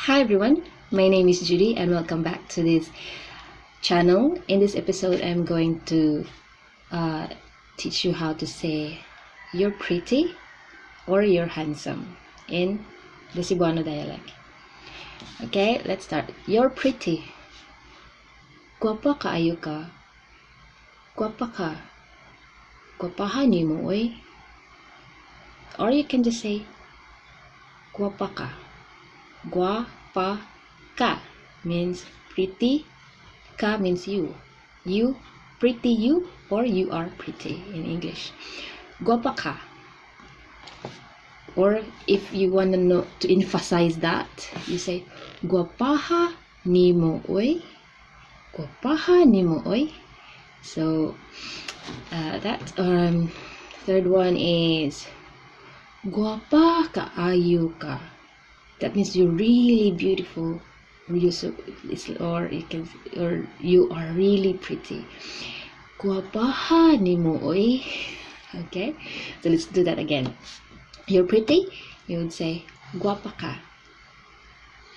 Hi everyone, my name is Judy and welcome back to this channel. In this episode, I'm going to teach you how to say you're pretty or you're handsome in the Cebuano dialect. Okay, let's start. You're pretty. Guwapa kaayo ka. Guwapa ka. Guwapahan ni mo oy. Or you can just say guwapa ka. Guwapa ka means pretty. Ka means you. You, pretty you, or you are pretty in English. Guwapa ka. Or if you want to know, to emphasize that, you say guwapaha ni mo oy. Guwapaha ni mo oy. So that third one is guwapa kaayo ka. That means you're really beautiful, or you are really pretty. Guwapaha ni mo oy. Okay, so let's do that again. You're pretty, you would say guwapa ka.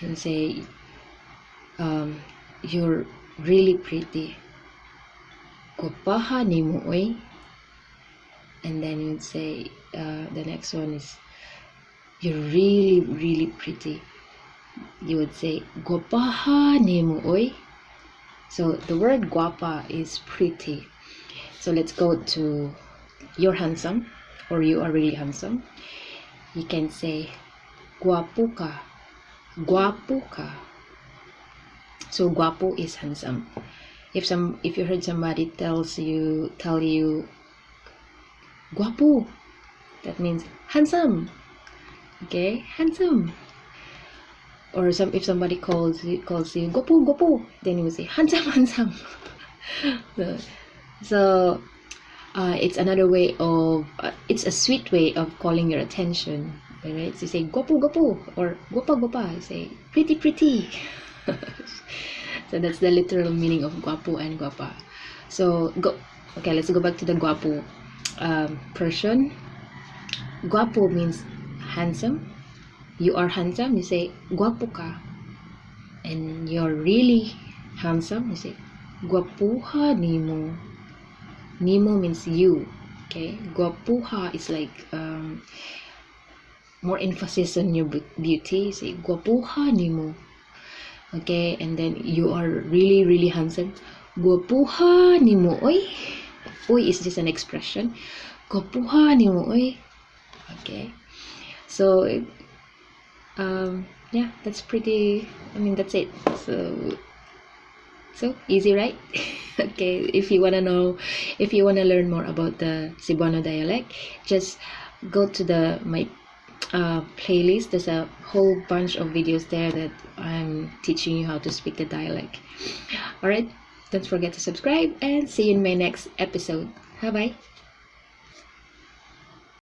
And say you're really pretty. Guwapaha ni mo oy. And then you'd say the next one is you're really, really pretty. You would say guwapaha ni mo oy. So the word guapa is pretty. So let's go to you're handsome or you are really handsome. You can say guwapo ka. Guwapo ka. So guwapo is handsome. If you heard somebody tell you guwapo, that means handsome. Okay, handsome. Or if somebody calls you guwapo, then you will say handsome. So it's another way of it's a sweet way of calling your attention, right? So you say guwapo or guwapa. You say pretty. So that's the literal meaning of guwapo and guwapa. So okay, let's go back to the guwapo person. Guwapo means handsome. You are handsome, you say guwapo ka. And you're really handsome, you say guwapuha ni mo. Ni mo means you. Okay, guwapuha is like more emphasis on your beauty. You say guwapuha ni mo. Okay, and then you are really, really handsome. Guwapuha ni mo oy. Oy is just an expression. Guwapuha ni mo oy. Okay, so yeah, that's pretty. That's it. So easy, right? Okay, if you want to learn more about the Cebuano dialect, just go to my playlist. There's a whole bunch of videos there that I'm teaching you how to speak the dialect. All right, don't forget to subscribe and see you in my next episode. Bye bye.